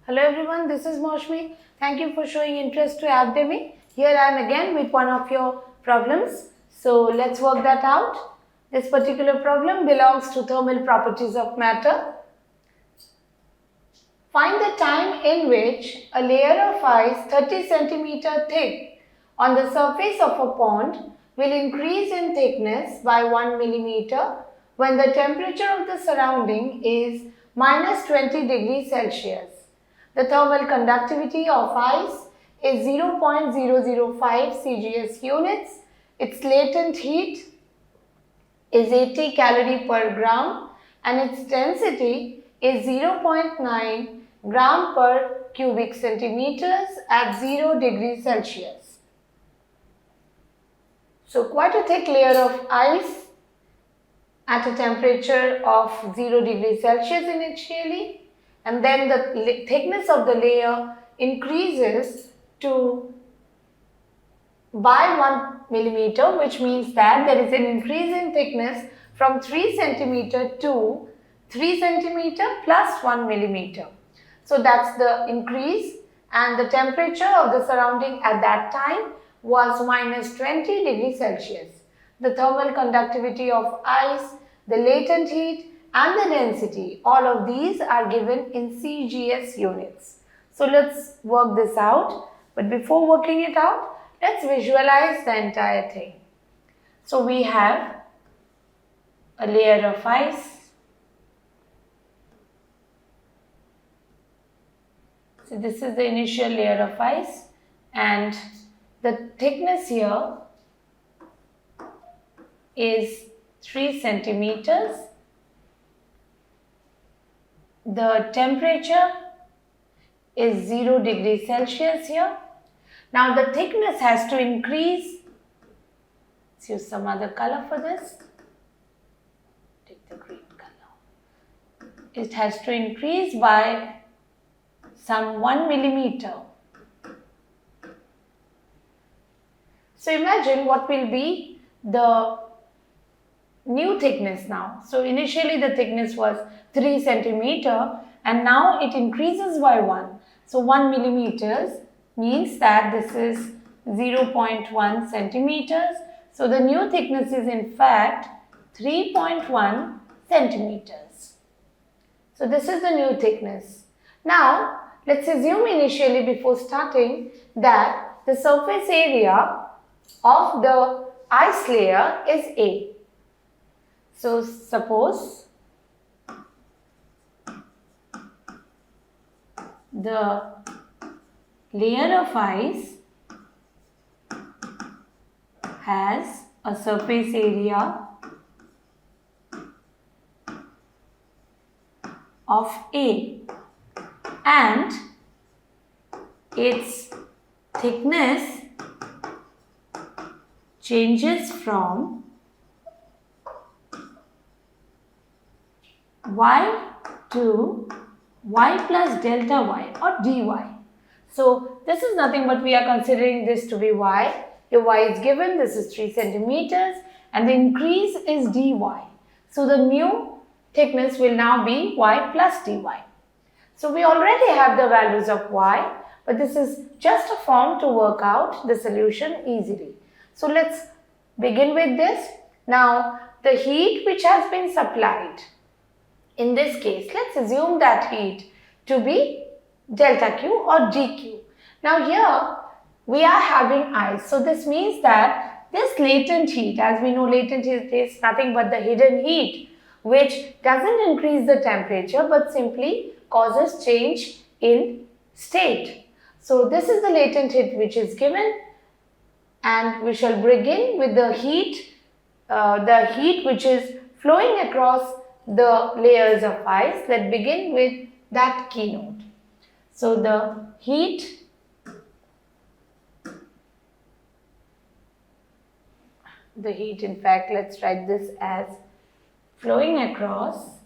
Hello everyone, this is Maushmi. Thank you for showing interest to Academy. Here I am again with one of your problems. So let's work that out. This particular problem belongs to thermal properties of matter. Find the time in which a layer of ice 30 cm thick on the surface of a pond will increase in thickness by 1 mm when the temperature of the surrounding is minus 20 degrees Celsius. The thermal conductivity of ice is 0.005 CGS units. Its latent heat is 80 calorie per gram and its density is 0.9 gram per cubic centimeters at 0 degrees Celsius. So quite a thick layer of ice at a temperature of 0 degrees Celsius initially, and then the thickness of the layer increases to by 1 millimeter, which means that there is an increase in thickness from 3 centimeter to 3 centimeter plus 1 millimeter. So that's the increase, and the temperature of the surrounding at that time was minus 20 degrees Celsius. The thermal conductivity of ice, the latent heat and the density, all of these are given in CGS units. So let's work this out. But before working it out, let's visualize the entire thing. So we have a layer of ice. So this is the initial layer of ice, and the thickness here is 3 centimeters. The temperature is 0 degrees Celsius here. Now the thickness has to increase. Let's use some other color for this. Take the green color. It has to increase by some 1 millimeter. So imagine what will be the new thickness now. So initially the thickness was 3 centimeter and now it increases by 1. So 1 millimeters means that this is 0.1 centimeters. So the new thickness is in fact 3.1 centimeters. So this is the new thickness. Now let's assume initially before starting that the surface area of the ice layer is A. So suppose the layer of ice has a surface area of A and its thickness changes from y to y plus delta y or dy. So this is nothing but we are considering this to be y. Your y is given, this is 3 centimeters and the increase is dy. So the new thickness will now be y plus dy. So we already have the values of y, but this is just a form to work out the solution easily. So let's begin with this. Now the heat which has been supplied, in this case, let's assume that heat to be delta Q or dQ. Now here we are having ice. So this means that this latent heat, as we know latent heat is nothing but the hidden heat which doesn't increase the temperature but simply causes change in state. So this is the latent heat which is given, and we shall begin with the heat which is flowing across the layers of ice. Let's begin with that keynote. So the heat in fact, let's write this as flowing across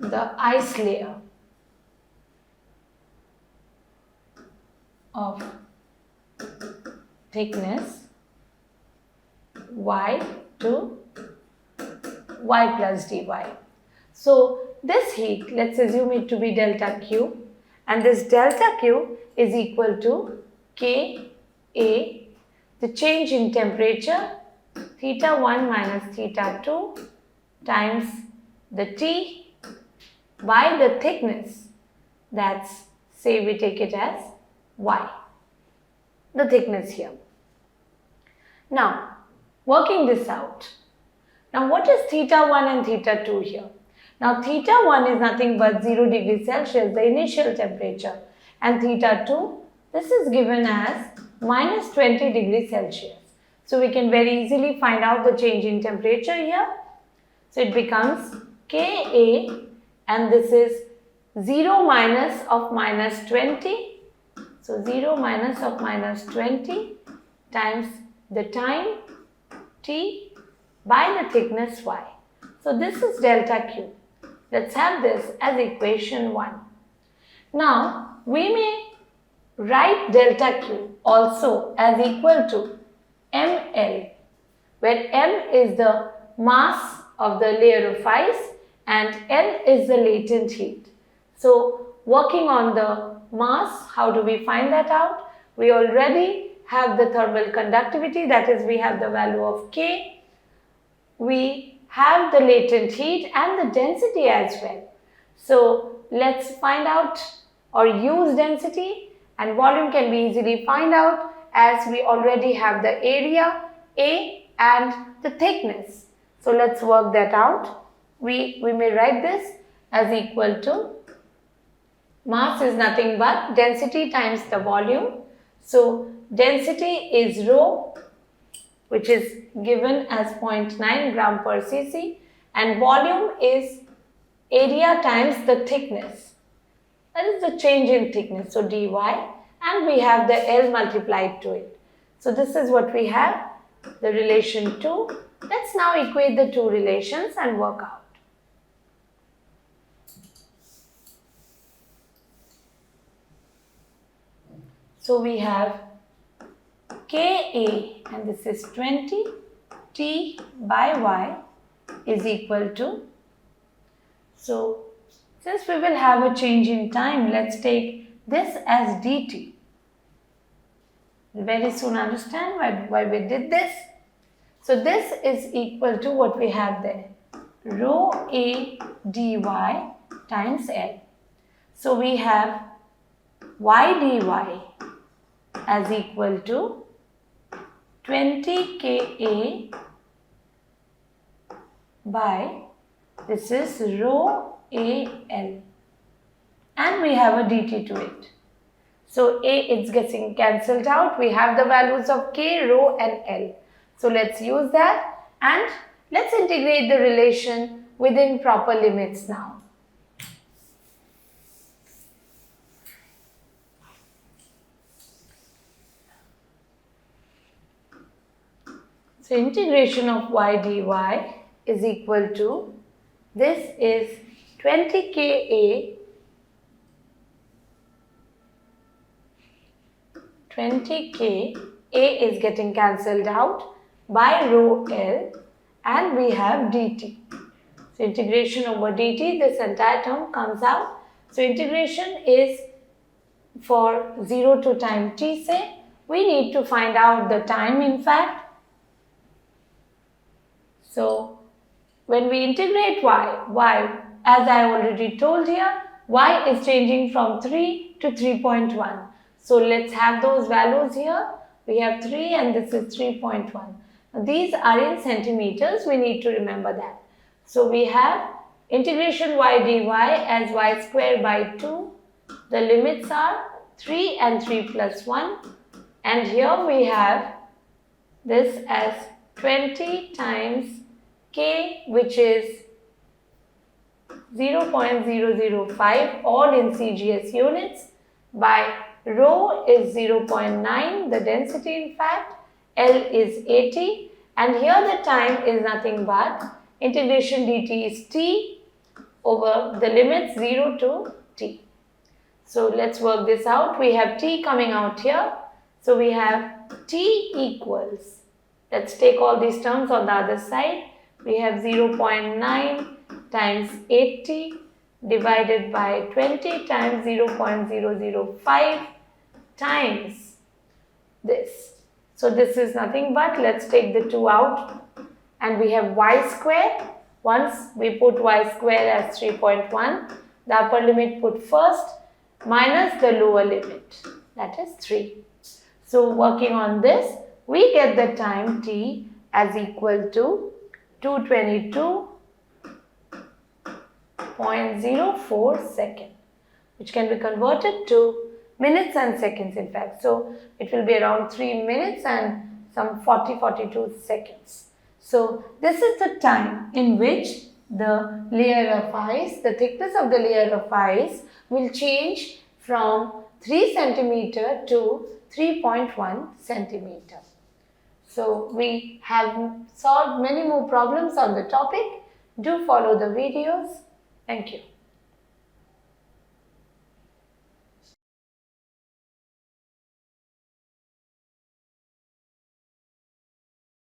the ice layer of thickness y to y plus dy. So this heat, let's assume it to be delta Q, and this delta Q is equal to Ka, the change in temperature, theta 1 minus theta 2 times the T by the thickness, that's, say we take it as y, the thickness here. Now, working this out. Now, what is theta 1 and theta 2 here? Now, theta 1 is nothing but 0 degrees Celsius, the initial temperature, and theta 2, this is given as minus 20 degrees Celsius. So, we can very easily find out the change in temperature here. So, it becomes Ka, and this is 0 minus of minus 20. So, 0 minus of minus 20 times the time T by the thickness y. So, this is delta Q. Let's have this as equation 1. Now, we may write delta Q also as equal to mL, where m is the mass of the layer of ice and L is the latent heat. So, working on the mass, how do we find that out? We already have the thermal conductivity, that is, we have the value of K. We have the latent heat and the density as well. So, let's find out or use density, and volume can be easily find out as we already have the area A and the thickness. So, let's work that out. We may write this as equal to mass is nothing but density times the volume. So, density is rho, which is given as 0.9 gram per cc, and volume is area times the thickness. That is the change in thickness, so dy, and we have the L multiplied to it. So, this is what we have, the relation 2. Let's now equate the two relations and work out. So, we have Ka, and this is 20, T by Y is equal to, so since we will have a change in time, let's take this as dt. We'll very soon understand why we did this. So, this is equal to what we have there, rho A dy times L. So, we have y dy as equal to 20 Ka by, this is rho Al, and we have a dt to it. So, A is getting cancelled out. We have the values of K, rho and L. So, let's use that and let's integrate the relation within proper limits now. So, integration of y dy is equal to, this is 20 Ka, 20 K, A is getting cancelled out by rho L, and we have dt. So, integration over dt, this entire term comes out. So, integration is for 0 to time t, say. We need to find out the time in fact. So, when we integrate y, as I already told here, y is changing from 3 to 3.1. So, let's have those values here. We have 3 and this is 3.1. These are in centimeters, we need to remember that. So, we have integration y dy as y square by 2. The limits are 3 and 3 plus 1. And here we have this as 20 times K, which is 0.005 all in CGS units, by rho is 0.9, the density in fact, L is 80, and here the time is nothing but integration dt is t over the limits 0 to t. So, let's work this out. We have t coming out here. So, we have t equals Let's take all these terms on the other side. We have 0.9 times 80 divided by 20 times 0.005 times this. So this is nothing but, let's take the 2 out, and we have y square. Once we put y square as 3.1, the upper limit put first minus the lower limit, that is 3. So working on this, we get the time t as equal to 222.04 seconds, which can be converted to minutes and seconds in fact. So it will be around 3 minutes and some 42 seconds. So this is the time in which the layer of ice, the thickness of the layer of ice will change from 3 centimeter to 3.1 centimeter. So we have solved many more problems on the topic. Do follow the videos. Thank you.